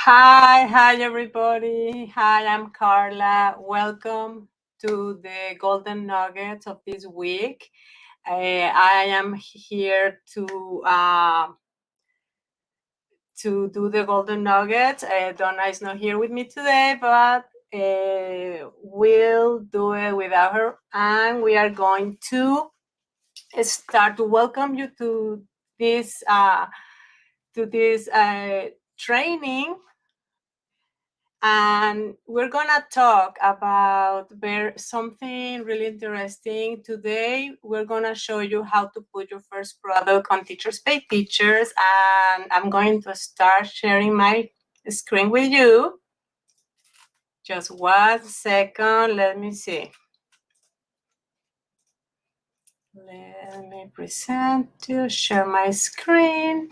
Hi everybody. Hi, I'm Carla. Welcome to the Golden Nuggets of this week. I am here to do the Golden Nuggets. Donna is not here with me today, but we'll do it without her, and we are going to start to welcome you to this training. And we're gonna talk about something really interesting. Today, we're gonna show you how to put your first product on Teachers Pay Teachers. And I'm going to start sharing my screen with you. Just 1 second, let me see. Let me share my screen.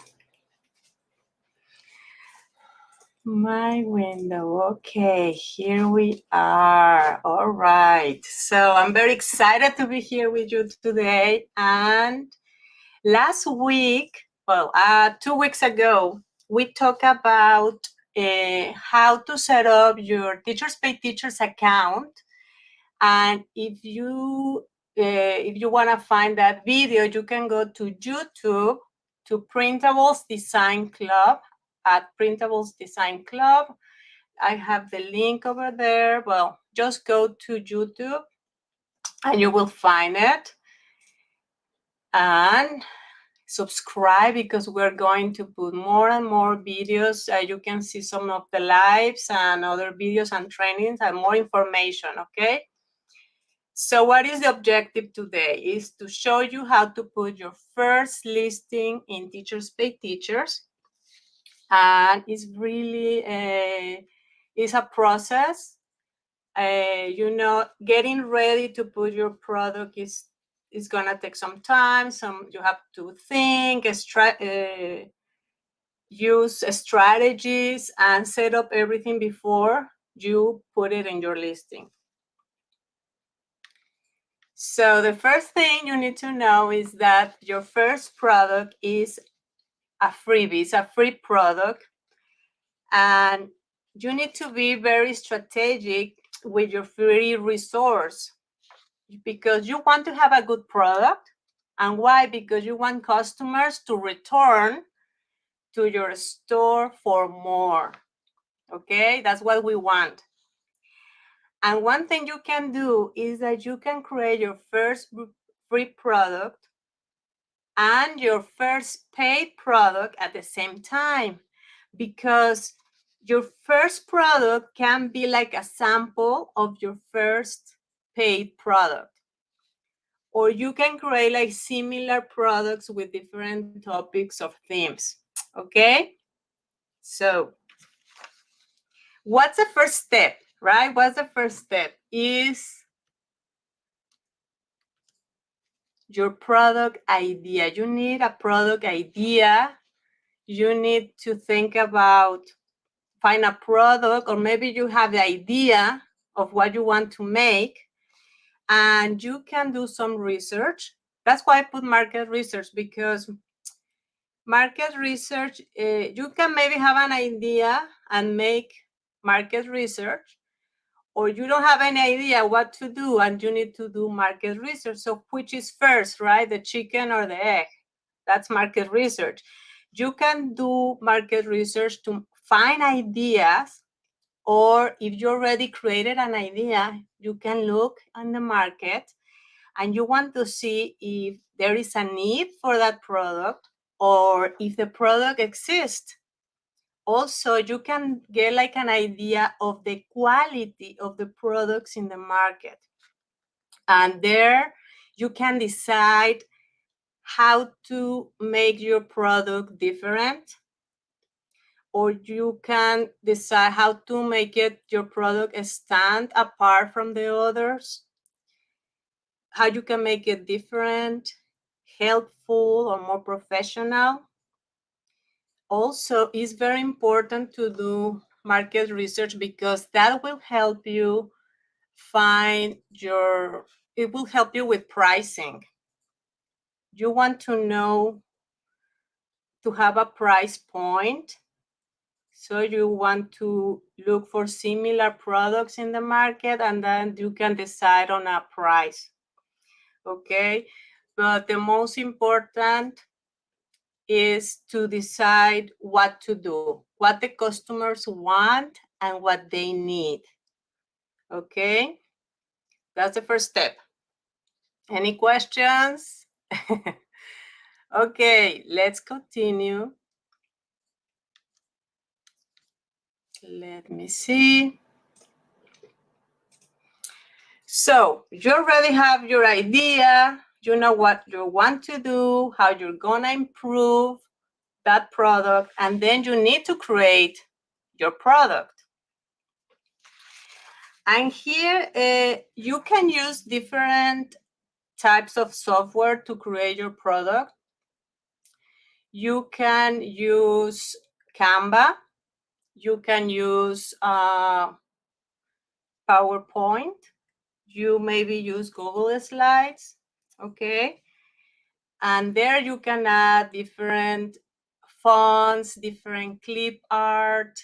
My window. Okay, here we are. All right. So I'm very excited to be here with you today. And last week, 2 weeks ago, we talked about how to set up your Teachers Pay Teachers account. And if you want to find that video, you can go to YouTube to Printables Design Club. At Printables Design Club, I have the link over there. Well, just go to YouTube and you will find it. And subscribe, because we're going to put more and more videos. You can see some of the lives and other videos and trainings and more information, okay? So what is the objective today? Is to show you how to put your first listing in Teachers Pay Teachers. And it's really it's a process. Getting ready to put your product is gonna take some time. You have to think, use strategies, and set up everything before you put it in your listing. So the first thing you need to know is that your first product is a freebie. It's a free product. And you need to be very strategic with your free resource, because you want to have a good product. And why? Because you want customers to return to your store for more. Okay, that's what we want. And one thing you can do is that you can create your first free product and your first paid product at the same time, because your first product can be like a sample of your first paid product. Or you can create like similar products with different topics of themes. Okay? So what's the first step, right? What's the first step? Is your product idea. You need a product idea. You need to think about, find a product, or maybe you have the idea of what you want to make, and you can do some research. That's why I put market research, because market research, you can maybe have an idea and make market research, or you don't have any idea what to do and you need to do market research. So which is first, right? The chicken or the egg? That's market research. You can do market research to find ideas, or if you already created an idea, you can look on the market and you want to see if there is a need for that product or if the product exists. Also, you can get like an idea of the quality of the products in the market. And there you can decide how to make your product different, or you can decide how to make your product stand apart from the others, how you can make it different, helpful, or more professional. Also, it's very important to do market research, because that will help you it will help you with pricing. You want to know, to have a price point, So you want to look for similar products in the market, and then you can decide on a price. Okay, but the most important is to decide what to do, what the customers want and what they need. Okay, that's the first step. Any questions? Okay, let's continue. Let me see. So you already have your idea, you know what you want to do, how you're gonna improve that product, and then you need to create your product. And here you can use different types of software to create your product. You can use Canva, you can use PowerPoint, you maybe use Google Slides, okay? And there you can add different fonts, different clip art.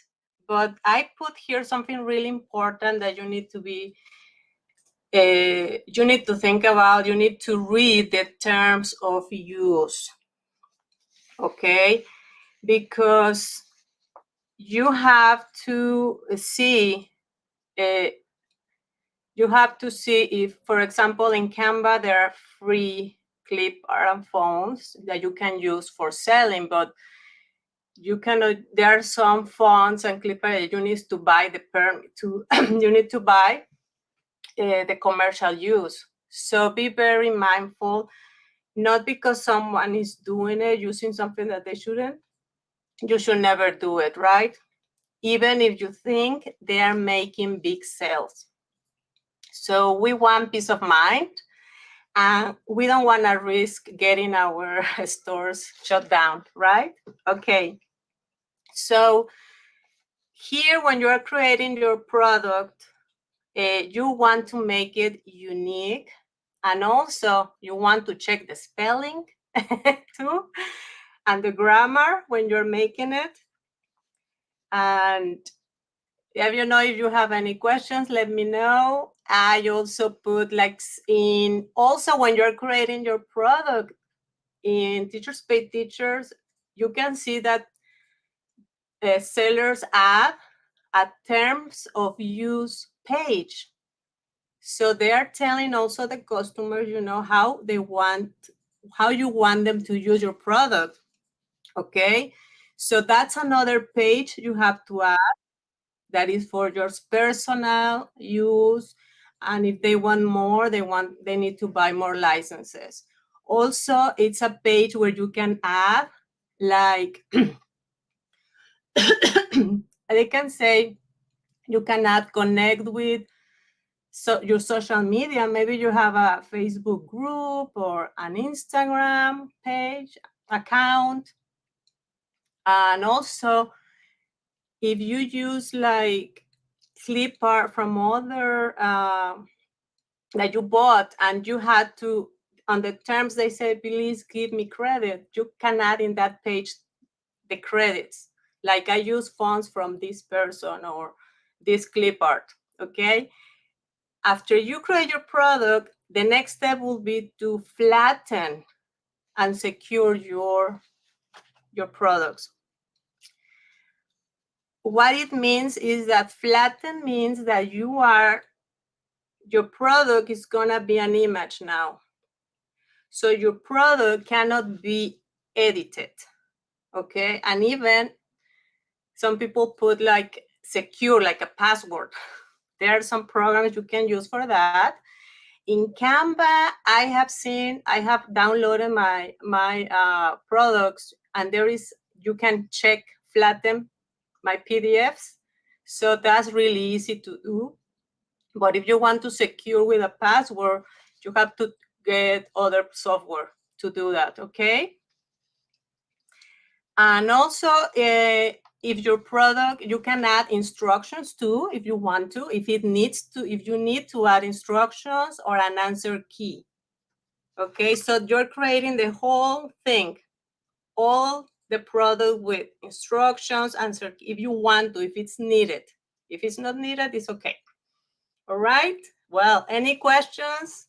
But I put here something really important that you need to be, you need to think about, you need to read the terms of use, okay? Because you have to see, if, for example, in Canva, there are free clip art and fonts that you can use for selling, but you cannot, there are some fonts and clip art that you need to buy the permit to, you need to buy the commercial use. So be very mindful, not because someone is doing it, using something that they shouldn't, you should never do it, right? Even if you think they are making big sales. So we want peace of mind, and we don't want to risk getting our stores shut down, right? Okay. So here, when you are creating your product, you want to make it unique, and also you want to check the spelling too, and the grammar when you're making it. And if you have any questions, let me know. I also put also when you're creating your product in Teachers Pay Teachers, you can see that sellers add a terms of use page. So they are telling also the customers, how you want them to use your product. Okay. So that's another page you have to add. That is for your personal use. And if they want more, they need to buy more licenses. Also, it's a page where you can add, like, they can say, you can add, connect with your social media. Maybe you have a Facebook group or an Instagram page account. And also, if you use like clip art from other that you bought, and you had to, on the terms they say, please give me credit, you can add in that page the credits. Like, I use funds from this person or this clip art, okay? After you create your product, the next step will be to flatten and secure your products. What it means is that flatten means that your product is gonna be an image now. So your product cannot be edited, okay? And even some people put like secure, like a password. There are some programs you can use for that. In Canva, I have downloaded my products, and you can check, flatten my PDFs. So that's really easy to do. But if you want to secure with a password, you have to get other software to do that, okay? And also, if your product, you can add instructions too, if you want to, if you need to add instructions or an answer key. Okay, so you're creating the whole thing, all the product with instructions, answer if you want to, if it's needed. If it's not needed, it's okay. All right. Well, any questions?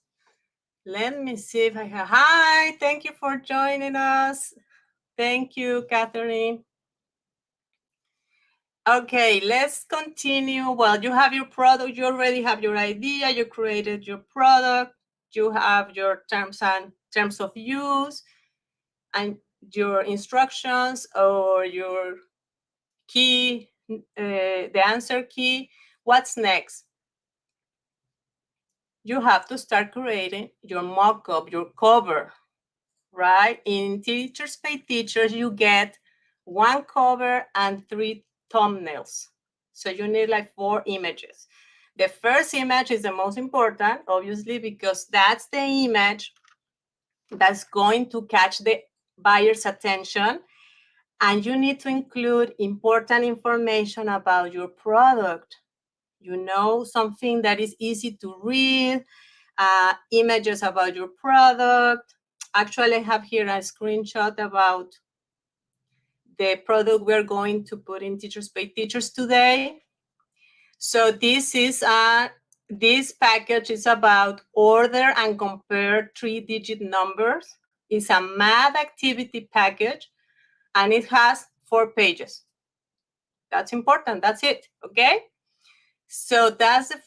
Let me see if I have. Hi, thank you for joining us. Thank you, Catherine. Okay, let's continue. Well, you have your product, you already have your idea, you created your product, you have your terms of use and your instructions or your key, the answer key. What's next? You have to start creating your mock-up, your cover, right? In Teachers Pay Teachers, you get 1 cover and 3 thumbnails. So you need like 4 images. The first image is the most important, obviously, because that's the image that's going to catch the buyer's attention. And you need to include important information about your product. You know, something that is easy to read, images about your product. Actually, I have here a screenshot about the product we're going to put in Teachers Pay Teachers today. So this package is about order and compare 3-digit numbers. It's a math activity package, and it has 4 pages. That's important. That's it. Okay. So that's the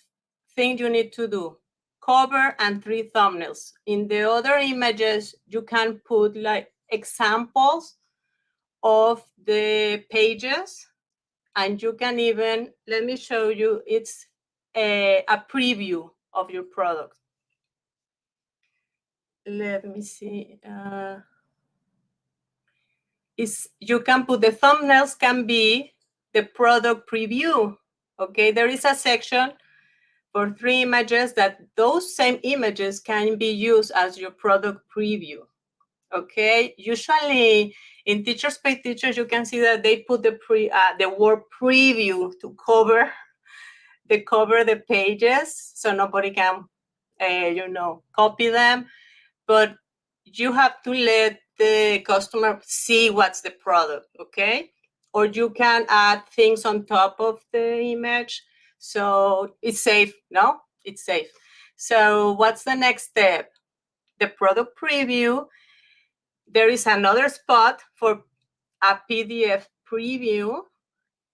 thing you need to do. Cover and 3 thumbnails. In the other images, you can put like examples of the pages, and you can even, let me show you, it's a preview of your product. Let me see. You can put, the thumbnails can be the product preview. Okay, there is a section for 3 images that those same images can be used as your product preview. Okay, usually in Teachers Pay Teachers, you can see that they put the word preview to cover the pages, so nobody can, copy them. But you have to let the customer see what's the product, okay? Or you can add things on top of the image, so it's safe, no? It's safe. So what's the next step? The product preview. There is another spot for a PDF preview.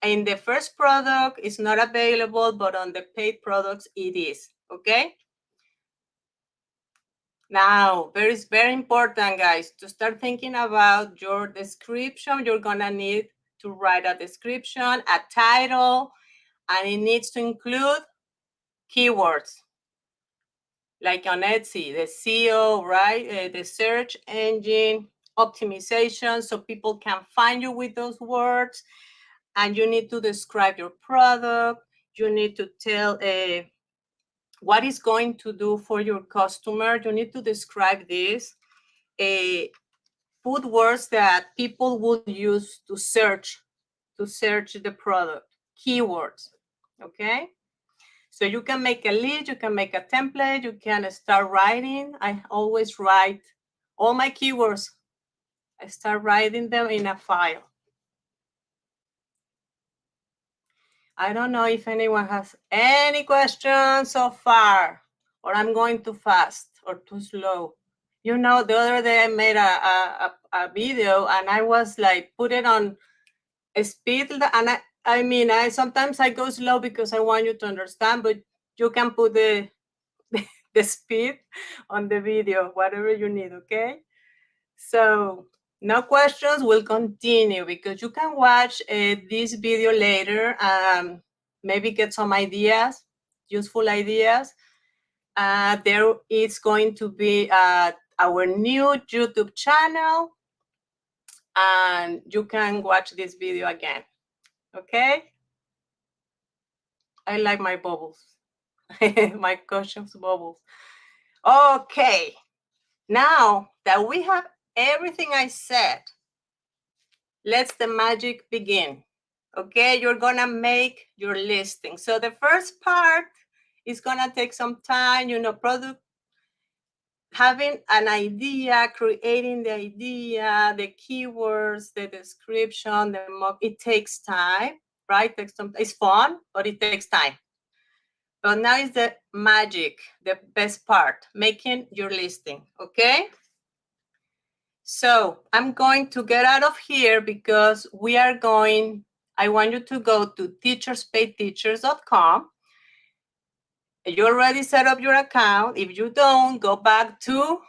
In the first product, it's not available, but on the paid products, it is, okay? Now, very important, guys, to start thinking about your description. You're gonna need to write a description, a title, and it needs to include keywords. Like on Etsy, the SEO, right? The search engine optimization, so people can find you with those words. And you need to describe your product. You need to tell what it's going to do for your customer. You need to describe this. Put words that people would use to search the product, keywords, okay? So you can make a list, you can make a template, you can start writing. I always write all my keywords. I start writing them in a file. I don't know if anyone has any questions so far, or I'm going too fast or too slow. You know, the other day I made a video and I was like, put it on speed. And I sometimes I go slow because I want you to understand, but you can put the speed on the video, whatever you need, okay? So no questions, we'll continue because you can watch this video later, maybe get some ideas, useful ideas. There is going to be our new YouTube channel, and you can watch this video again, okay? I like my bubbles, my cautious bubbles. Okay, now that we have everything I said, let's the magic begin. Okay, you're gonna make your listing. So the first part is gonna take some time, product having an idea, creating the idea, the keywords, the description, the mock, it takes time, right? It's fun, but it takes time. But now is the magic, the best part, making your listing, okay? So I'm going to get out of here because I want you to go to teacherspayteachers.com. You already set up your account. If you don't, go back to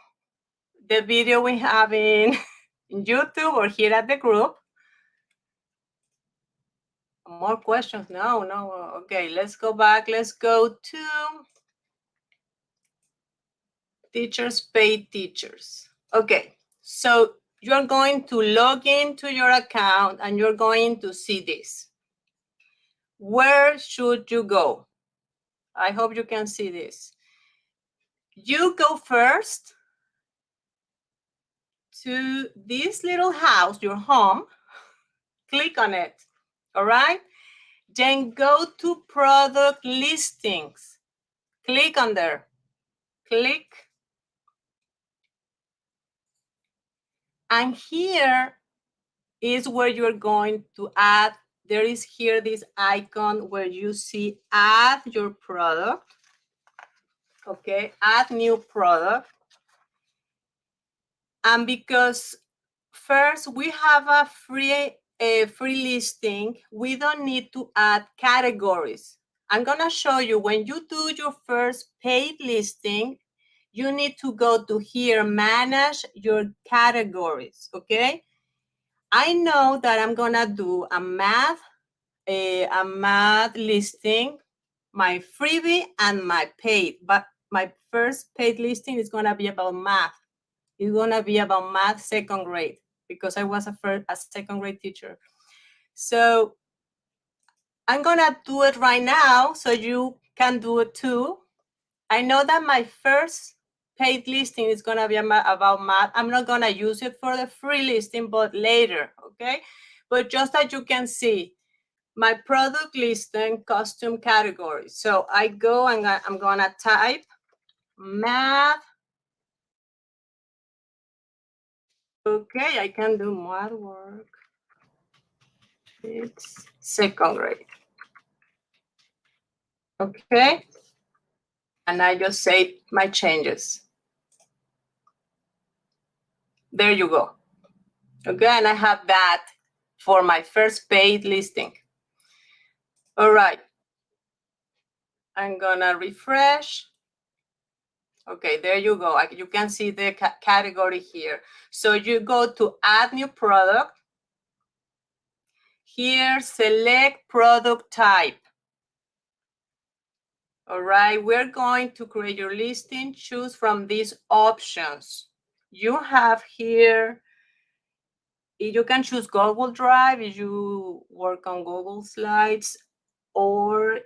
the video we have in YouTube or here at the group. More questions? No. Okay, let's go back. Let's go to Teachers Pay Teachers. Okay, so you're going to log into your account and you're going to see this. Where should you go? I hope you can see this. You go first to this little house, your home. Click on it, all right? Then go to product listings. Click on there. Click. And here is where you're going to add. There is here this icon where you see add your product. Okay, add new product. And because first we have a free listing, we don't need to add categories. I'm gonna show you when you do your first paid listing, you need to go to here, manage your categories, okay? I know that I'm gonna do a math listing, my freebie and my paid, but my first paid listing is gonna be about math. It's gonna be about math second grade because I was a second grade teacher. So I'm gonna do it right now so you can do it too. I know that my first paid listing is gonna be about math. I'm not gonna use it for the free listing, but later, okay? But just that you can see my product listing custom category. So I go and I'm gonna type math. Okay, I can do math work. It's second grade. Okay. And I just save my changes. There you go. Okay, and I have that for my first paid listing. All right. I'm gonna refresh. Okay, there you go. You can see the category here. So you go to add new product. Here, select product type. All right, we're going to create your listing. Choose from these options. You have here, you can choose Google Drive if you work on Google Slides, or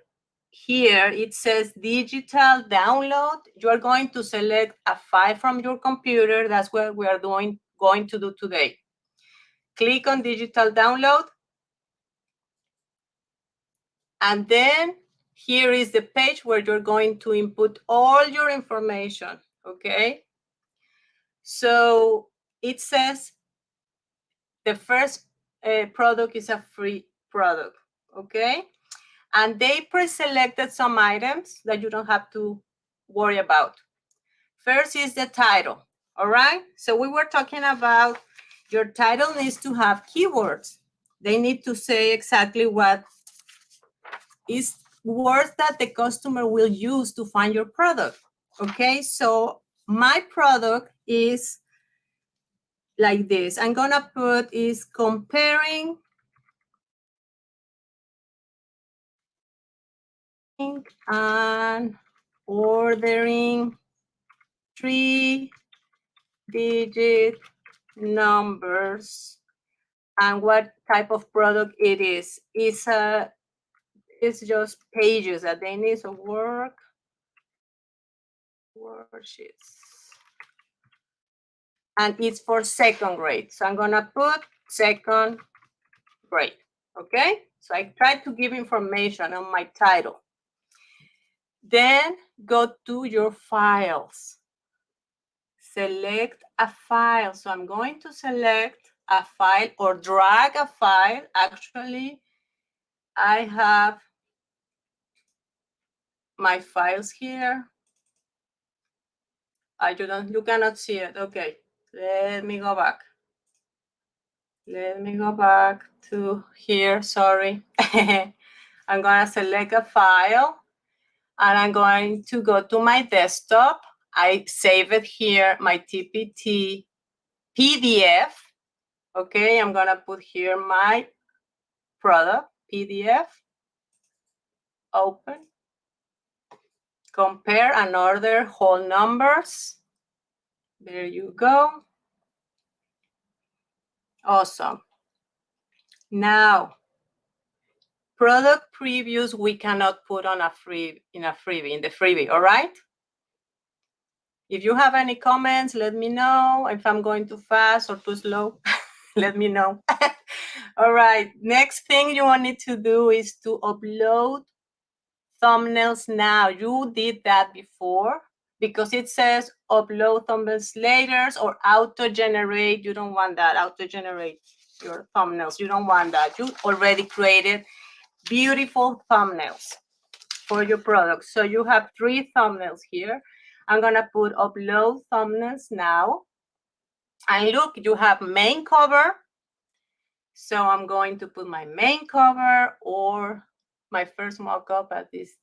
here it says digital download. You are going to select a file from your computer. That's what we are going to do today. Click on digital download. And then here is the page where you're going to input all your information, okay? So it says the first product is a free product, okay? And they pre-selected some items that you don't have to worry about. First is the title, all right? So we were talking about your title needs to have keywords. They need to say exactly what is words that the customer will use to find your product, okay? So my product is like this. I'm gonna put is comparing and ordering 3-digit numbers and what type of product it is. It's just pages that they need, so worksheets. And it's for second grade. So I'm gonna put second grade, okay? So I tried to give information on my title. Then go to your files. select a file. So I'm going to select a file or drag a file. Actually, I have my files here. You cannot see it. Okay, let me go back. Let me go back to here, sorry. I'm gonna select a file and I'm going to go to my desktop. I save it here, my TPT PDF. Okay, I'm gonna put here my product PDF. Open. Compare and order whole numbers. There you go. Awesome. Now, product previews we cannot put on in the freebie, all right? If you have any comments, let me know. If I'm going too fast or too slow, let me know. All right, next thing you want to do is to upload thumbnails now. You did that before because it says upload thumbnails later or auto-generate. You don't want that, auto-generate your thumbnails. You don't want that. You already created beautiful thumbnails for your product. So you have 3 thumbnails here. I'm gonna put upload thumbnails now. And look, you have main cover. So I'm going to put my main cover or my first mock-up at this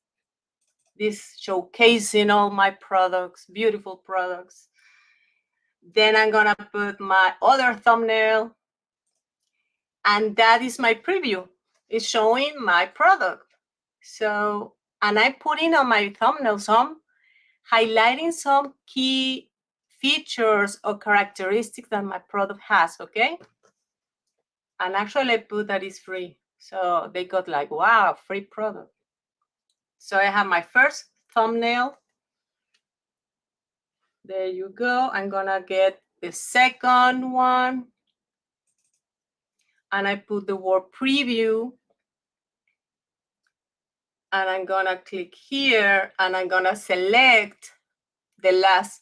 showcasing all my products, beautiful products. Then I'm gonna put my other thumbnail. And that is my preview. It's showing my product. So, and I'm putting on my thumbnail highlighting some key features or characteristics that my product has, okay? And actually I put that is free. So they got like, wow, free product. So I have my first thumbnail. There you go. I'm gonna get the second one. And I put the word preview. And I'm gonna click here and I'm gonna select the last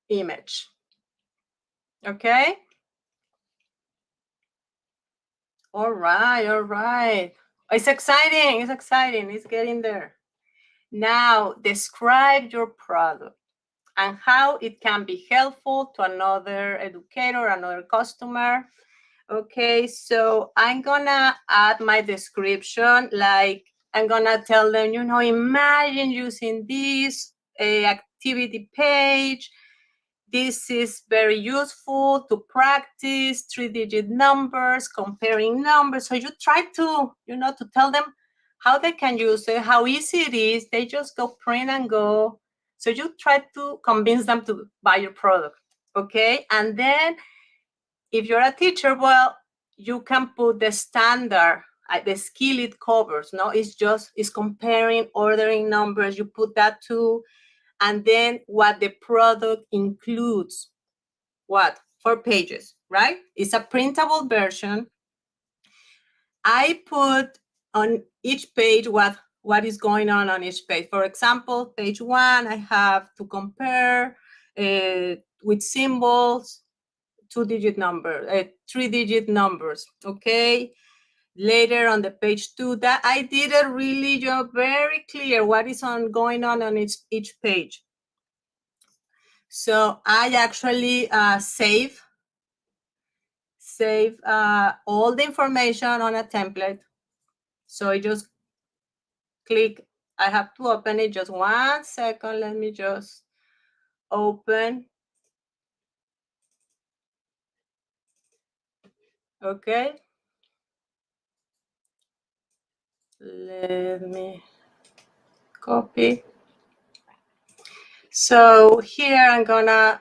image. Okay? All right. It's exciting, it's getting there. Now, describe your product and how it can be helpful to another educator, another customer. Okay, so I'm gonna add my description, like I'm gonna tell them, imagine using this activity page. This is very useful to practice 3-digit numbers, comparing numbers. So you try to, to tell them how they can use it, how easy it is. They just go print and go. So you try to convince them to buy your product, okay? And then if you're a teacher, well, you can put the standard, the skill it covers, no? It's comparing, ordering numbers. You put that too. And then what the product includes, 4 pages, right? It's a printable version. I put on each page what is going on each page. For example, page 1, I have to compare with symbols, 2-digit number, 3-digit numbers, okay? Later on the page 2, that I did a really job, very clear what is going on each page. So I actually save all the information on a template. So I just click, I have to open it, just 1 second. Let me just open. Okay. Let me copy. So here I'm gonna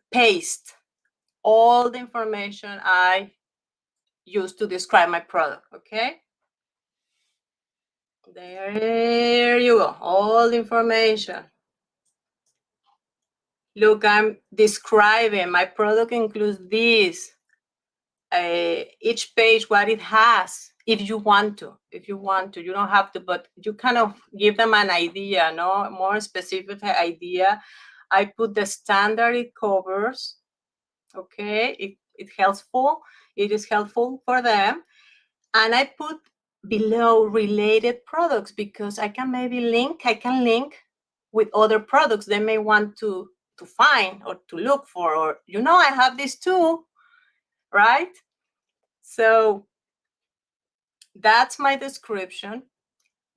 paste all the information I used to describe my product, okay? There you go, all the information. Look, I'm describing my product includes this, each page, what it has, if you want to, you don't have to, but you kind of give them an idea, no, more specific idea I put the standard it covers. Okay, it is helpful for them. And I put below related products because I can link with other products they may want to find or to look for, or I have this too, right? So that's my description.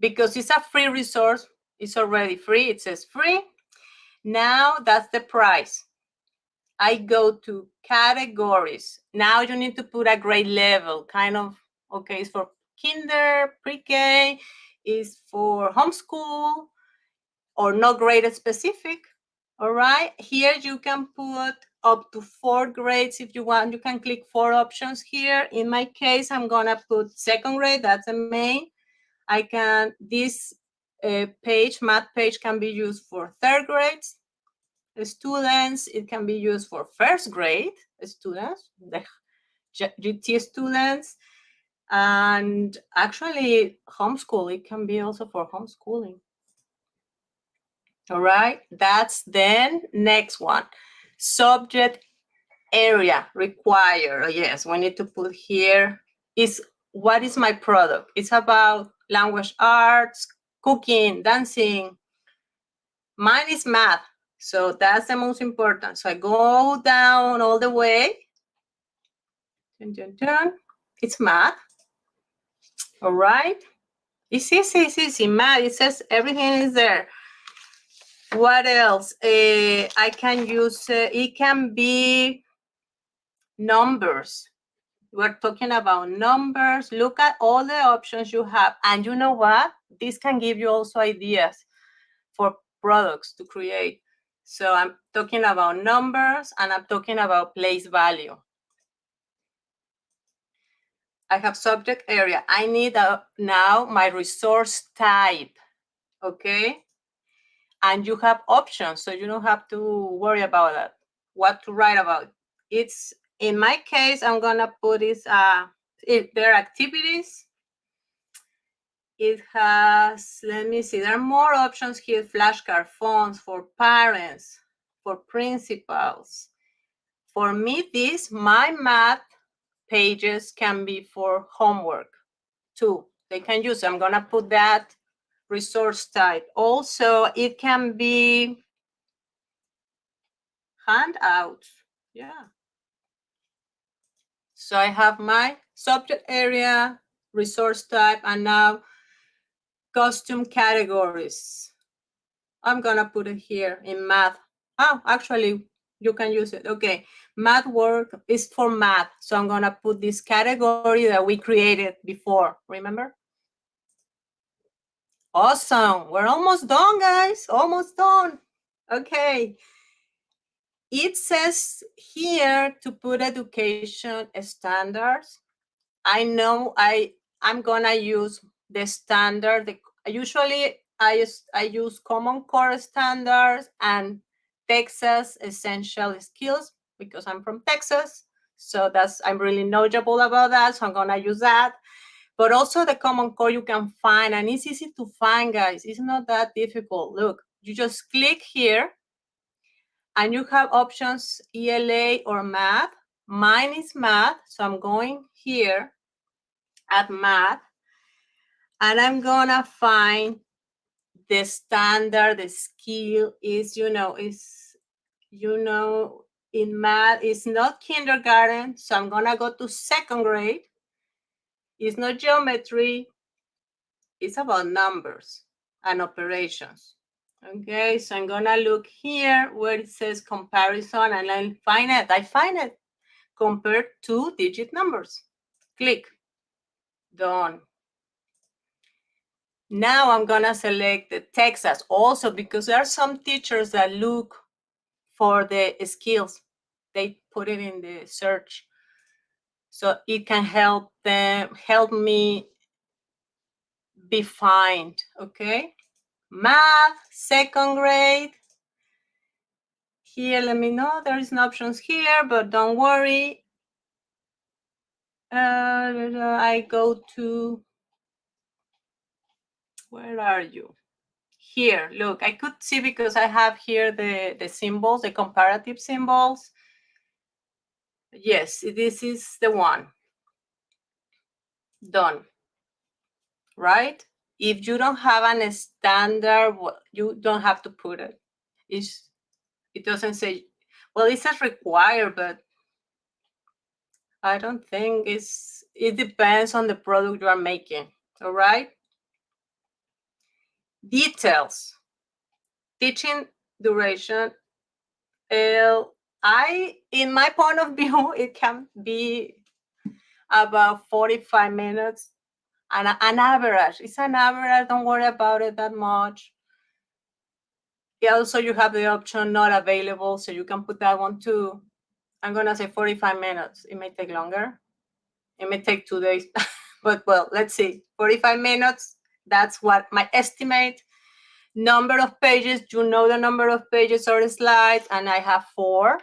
Because it's a free resource, it's already free, it says free. Now that's the price. I go to categories. Now you need to put a grade level, kind of, okay, it's for kinder, pre-K, is for homeschool, or no grade specific. All right, here you can put up to 4 grades if you want. You can click 4 options here. In my case, I'm gonna put 2nd grade, that's the main. This math page can be used for 3rd grade students. It can be used for 1st grade students, the GT students, and actually homeschool. It can be also for homeschooling. All right, that's then next one. Subject area required. Yes, we need to put here is what is my product? It's about language arts, cooking, dancing. Mine is math. So that's the most important. So I go down all the way. Dun, dun, dun. It's math. All right. It's easy. Math. It says everything is there. What else? I can use, it can be numbers. We're talking about numbers. Look at all the options you have. And you know what? This can give you also ideas for products to create. So I'm talking about numbers and I'm talking about place value. I have subject area. I need now my resource type, okay? And you have options, so you don't have to worry about that, what to write about. It's, in my case, I'm gonna put this, if there are activities, it has, let me see, there are more options here, flashcard, phones for parents, for principals. For me, my math pages can be for homework too. They can use, I'm gonna put that resource type. Also, it can be handouts, yeah. So I have my subject area, resource type, and now custom categories. I'm gonna put it here in math. Oh, actually, you can use it. Okay, math work is for math. So I'm gonna put this category that we created before, remember? Awesome, we're almost done, guys, almost done. Okay, it says here to put education standards. I know I'm gonna use the standard. Usually I use Common Core standards and Texas Essential Skills because I'm from Texas. So I'm really knowledgeable about that. So I'm gonna use that. But also the Common Core you can find, and it's easy to find, guys. It's not that difficult. Look, you just click here and you have options ELA or math. Mine is math, so I'm going here at math, and I'm gonna find the standard. The skill is, in math, it's not kindergarten, so I'm gonna go to 2nd grade. It's not geometry, it's about numbers and operations. Okay, so I'm gonna look here where it says comparison, and I find it compared to 2-digit numbers. Click, done. Now I'm gonna select the Texas also because there are some teachers that look for the skills. They put it in the search. So it can help me be found, okay? Math, 2nd grade. Here, let me know, there is no options here, but don't worry. I go to, where are you? here, look, I could see because I have here the symbols, the comparative symbols. Yes, this is the one. Done. Right? If you don't have a standard, you don't have to put it. It doesn't say, well, it says required, but I don't think it depends on the product you are making. All right? Details. Teaching duration. In my point of view, it can be about 45 minutes. An average. It's an average. Don't worry about it that much. Yeah, also, you have the option not available, so you can put that one too. I'm going to say 45 minutes. It may take longer. It may take 2 days. But, well, let's see. 45 minutes. That's what my estimate. Number of pages. You know the number of pages or slides, and I have 4.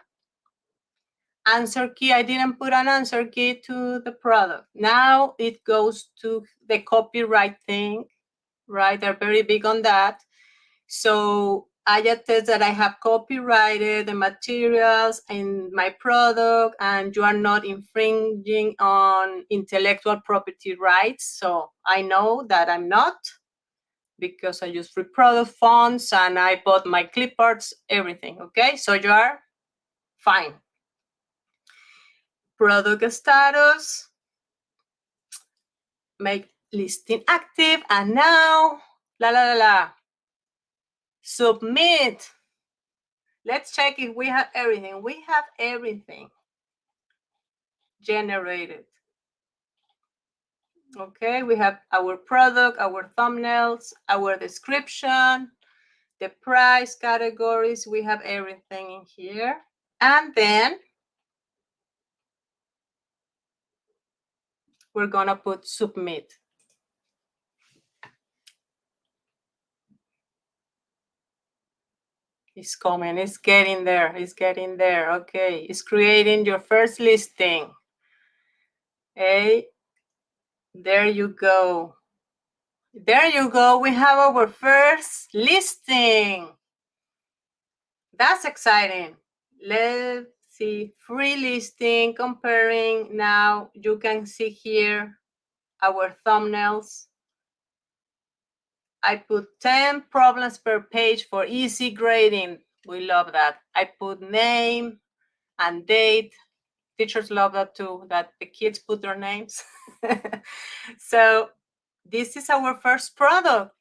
Answer key. I didn't put an answer key to the product. Now it goes to the copyright thing, right? They're very big on that. So I attest that I have copyrighted the materials in my product, and you are not infringing on intellectual property rights. So I know that I'm not, because I use free product fonts and I bought my cliparts, everything. Okay, so you are fine. Product status, make listing active, and now submit. Let's check if we have everything. We have everything generated. Okay, we have our product, our thumbnails, our description, the price categories. We have everything in here. And then we're gonna put submit. It's coming, it's getting there, it's getting there. Okay, it's creating your first listing. Okay, there you go. There you go, we have our first listing. That's exciting. Let's see, free listing, comparing. Now you can see here our thumbnails. I put 10 problems per page for easy grading. We love that. I put name and date. Teachers love that too, that the kids put their names. So this is our first product.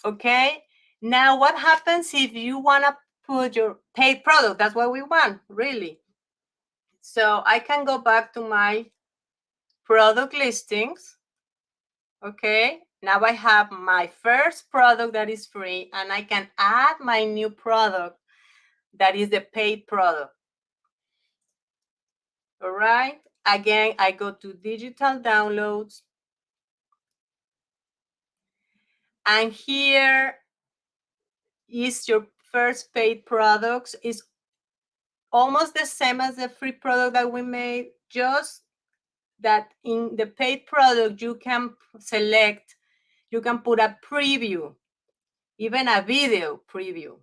Okay. Now what happens if you want to put your paid product? That's what we want, really. So I can go back to my product listings. Okay. Now I have my first product that is free, and I can add my new product that is the paid product. All right. Again, I go to digital downloads. And here is your first paid products. It's almost the same as the free product that we made, just that in the paid product, you can select, you can put a preview, even a video preview.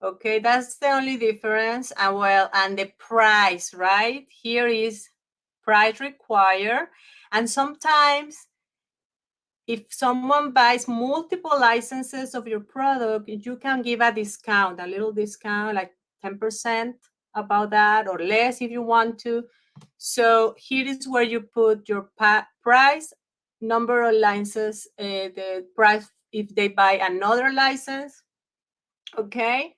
Okay, that's the only difference. And well, and the price, right? Here is price required. And sometimes if someone buys multiple licenses of your product, you can give a discount, a little discount, like 10% about that, or less if you want to. So here is where you put your price, number of licenses, the price if they buy another license. Okay.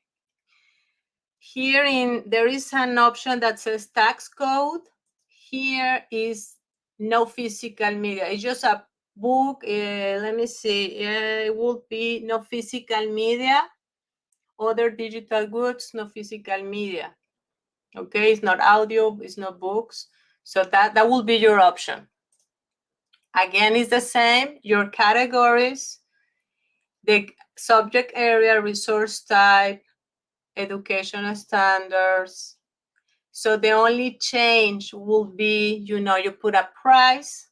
Here there is an option that says tax code. Here is no physical media. It's just a book. Let me see. It would be no physical media. Other digital goods, no physical media. Okay, it's not audio, it's not books. So that will be your option. Again, it's the same. Your categories, the subject area, resource type, educational standards. So the only change will be, you put a price,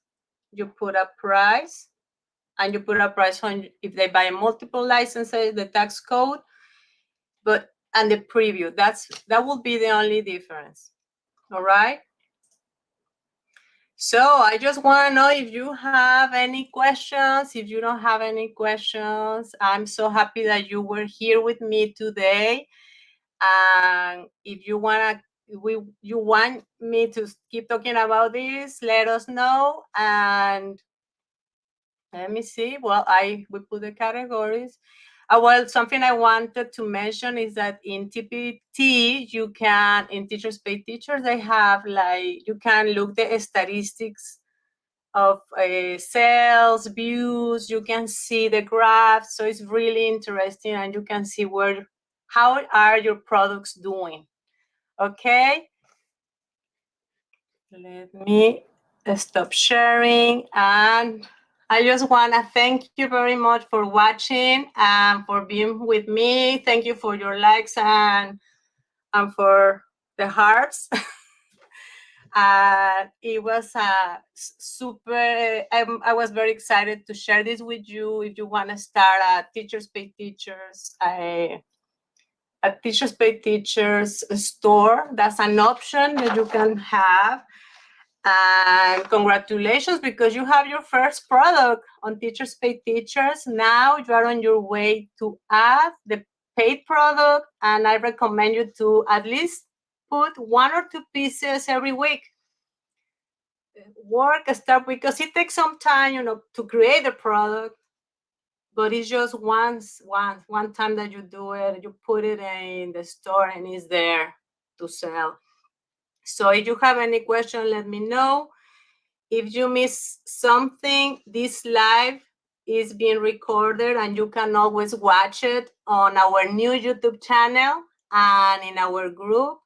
and you put a price on if they buy multiple licenses, the tax code, and the preview. That will be the only difference. All right. So I just want to know if you have any questions. If you don't have any questions, I'm so happy that you were here with me today. And if you want me to keep talking about this, let us know. And let me see. Well, we put the categories. Well, something I wanted to mention is that in TPT, in Teachers Pay Teachers, they have you can look the statistics of sales, views. You can see the graphs. So it's really interesting, and you can see how are your products doing. Okay. Let me stop sharing, and I just want to thank you very much for watching and for being with me. Thank you for your likes and for the hearts. It was super. I was very excited to share this with you. If you want to start a Teachers Pay Teachers, a Teachers Pay Teachers store, that's an option that you can have. And congratulations, because you have your first product on Teachers Pay Teachers. Now you are on your way to add the paid product, and I recommend you to at least put 1 or 2 pieces every week. Start, because it takes some time, to create the product, but it's just one time that you do it, you put it in the store, and it's there to sell. So if you have any question, let me know. If you miss something, this live is being recorded, and you can always watch it on our new YouTube channel and in our group.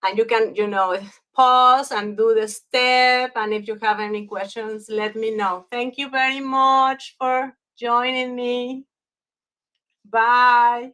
And you can, pause and do the step. And if you have any questions, let me know. Thank you very much for joining me. Bye.